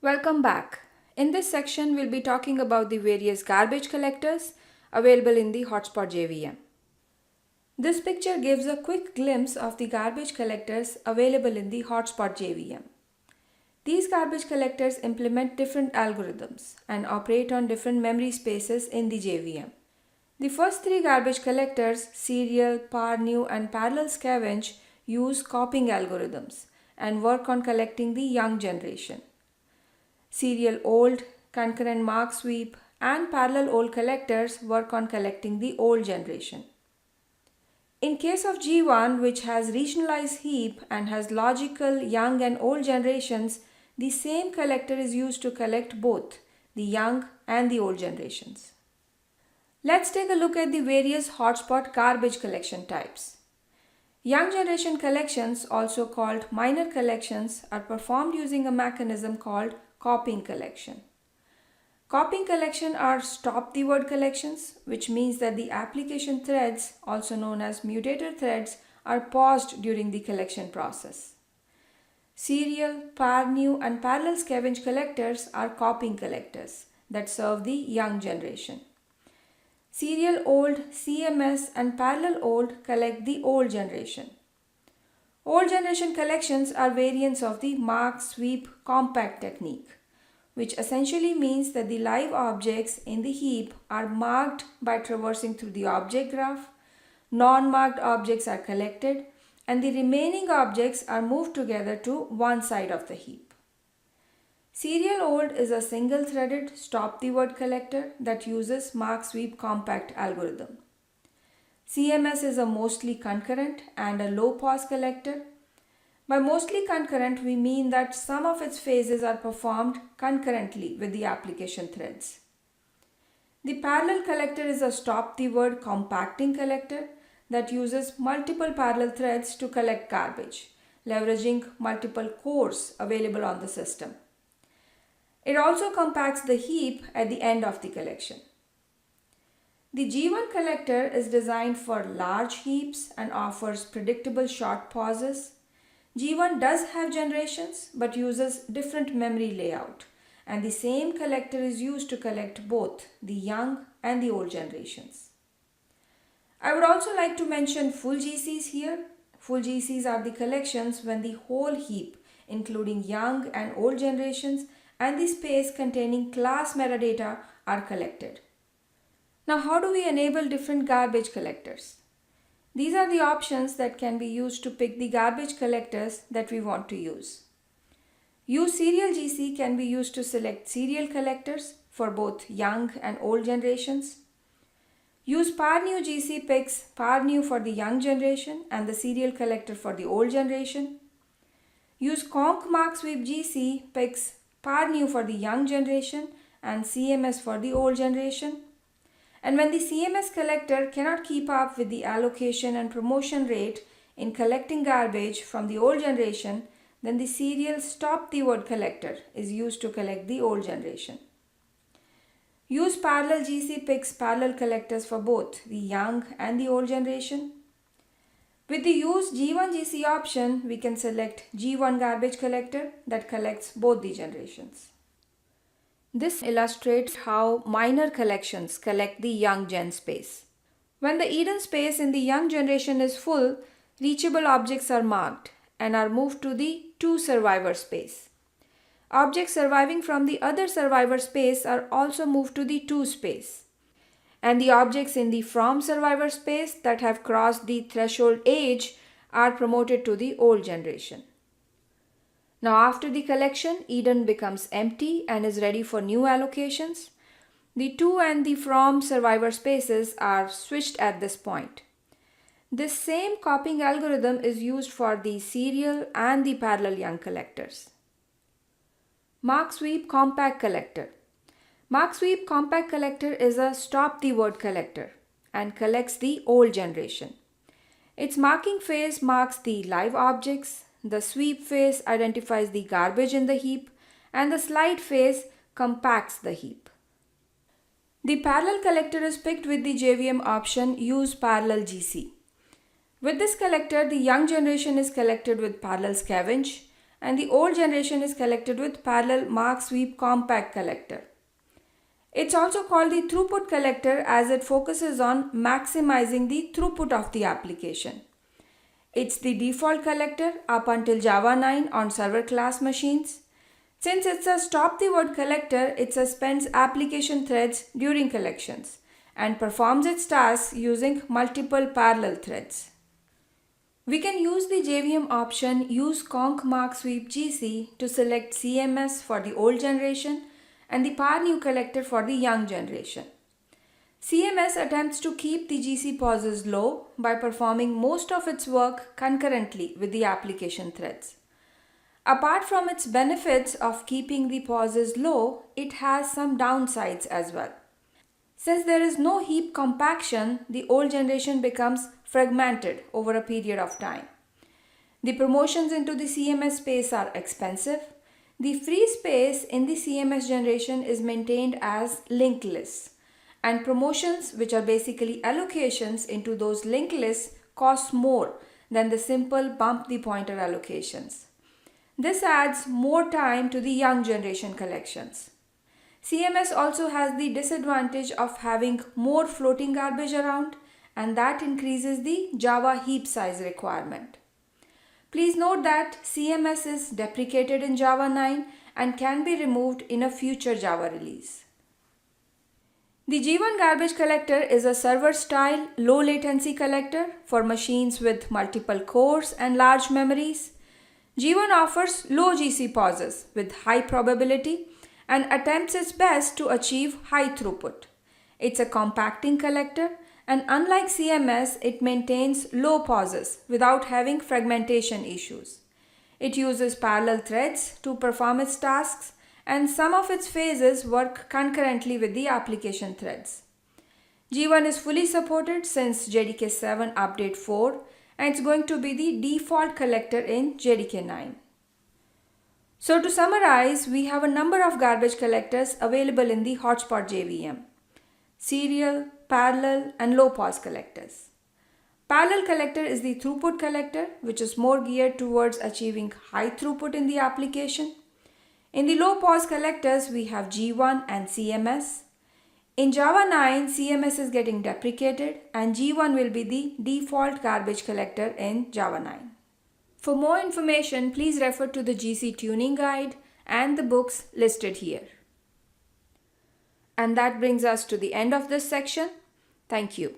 Welcome back. In this section, we'll be talking about the various garbage collectors available in the HotSpot JVM. This picture gives a quick glimpse of the garbage collectors available in the HotSpot JVM. These garbage collectors implement different algorithms and operate on different memory spaces in the JVM. The first three garbage collectors, serial, par-new, and parallel scavenge, use copying algorithms and work on collecting the young generation. Serial old, concurrent mark sweep, and parallel old collectors work on collecting the old generation. In case of G1, which has regionalized heap and has logical young and old generations, the same collector is used to collect both the young and the old generations. Let's take a look at the various hotspot garbage collection types. Young generation collections, also called minor collections, are performed using a mechanism called copying collection. Copying collection are stop the word collections, which means that the application threads, also known as mutator threads, are paused during the collection process. Serial, par-new, and parallel scavenge collectors are copying collectors that serve the young generation. Serial old, CMS, and parallel old collect the old generation. Old generation collections are variants of the mark sweep compact technique, which essentially means that the live objects in the heap are marked by traversing through the object graph, non-marked objects are collected, and the remaining objects are moved together to one side of the heap. Serial old is a single-threaded stop the word collector that uses mark sweep compact algorithm. CMS is a mostly concurrent and a low pause collector. By mostly concurrent, we mean that some of its phases are performed concurrently with the application threads. The parallel collector is a stop the word compacting collector that uses multiple parallel threads to collect garbage, leveraging multiple cores available on the system. It also compacts the heap at the end of the collection. The G1 collector is designed for large heaps and offers predictable short pauses. G1 does have generations but uses different memory layout, and the same collector is used to collect both the young and the old generations. I would also like to mention full GCs here. Full GCs are the collections when the whole heap, including young and old generations, and the space containing class metadata are collected. Now, how do we enable different garbage collectors? These are the options that can be used to pick the garbage collectors that we want to use. Use serial GC can be used to select serial collectors for both young and old generations. Use par-new GC picks par-new for the young generation and the serial collector for the old generation. Use conc mark sweep GC picks par-new for the young generation and CMS for the old generation. And when the CMS collector cannot keep up with the allocation and promotion rate in collecting garbage from the old generation, then the serial stop the word collector is used to collect the old generation. Use parallel GC picks parallel collectors for both the young and the old generation. With the use G1 GC option, we can select G1 garbage collector that collects both the generations. This illustrates how minor collections collect the young gen space. When the Eden space in the young generation is full, reachable objects are marked and are moved to the to survivor space. Objects surviving from the other survivor space are also moved to the to space. And the objects in the from survivor space that have crossed the threshold age are promoted to the old generation. Now after the collection, Eden becomes empty and is ready for new allocations. The to and the from survivor spaces are switched at this point. This same copying algorithm is used for the serial and the parallel young collectors. Mark sweep compact collector. Mark sweep compact collector is a stop the word collector and collects the old generation. Its marking phase marks the live objects. The sweep phase identifies the garbage in the heap, and the slide phase compacts the heap. The parallel collector is picked with the JVM option Use Parallel GC. With this collector, the young generation is collected with parallel scavenge, and the old generation is collected with parallel mark sweep compact collector. It's also called the throughput collector as it focuses on maximizing the throughput of the application. It's the default collector up until Java 9 on server class machines. Since it's a stop the word collector, it suspends application threads during collections and performs its tasks using multiple parallel threads. We can use the JVM option use conc mark sweep GC to select CMS for the old generation and the par new collector for the young generation. CMS attempts to keep the GC pauses low by performing most of its work concurrently with the application threads. Apart from its benefits of keeping the pauses low, it has some downsides as well. Since there is no heap compaction, the old generation becomes fragmented over a period of time. The promotions into the CMS space are expensive. The free space in the CMS generation is maintained as linked lists, and promotions, which are basically allocations into those linked lists, cost more than the simple bump the pointer allocations. This adds more time to the young generation collections. CMS also has the disadvantage of having more floating garbage around, and that increases the Java heap size requirement. Please note that CMS is deprecated in Java 9 and can be removed in a future Java release. The G1 garbage collector is a server-style, low-latency collector for machines with multiple cores and large memories. G1 offers low GC pauses with high probability and attempts its best to achieve high throughput. It's a compacting collector, and unlike CMS, it maintains low pauses without having fragmentation issues. It uses parallel threads to perform its tasks, and some of its phases work concurrently with the application threads. G1 is fully supported since JDK 7 Update 4, and it's going to be the default collector in JDK 9. So to summarize, we have a number of garbage collectors available in the HotSpot JVM: serial, parallel, and low pause collectors. Parallel collector is the throughput collector, which is more geared towards achieving high throughput in the application. In the low pause collectors, we have G1 and CMS. In Java 9, CMS is getting deprecated, and G1 will be the default garbage collector in Java 9. For more information, please refer to the GC tuning guide and the books listed here. And that brings us to the end of this section. Thank you.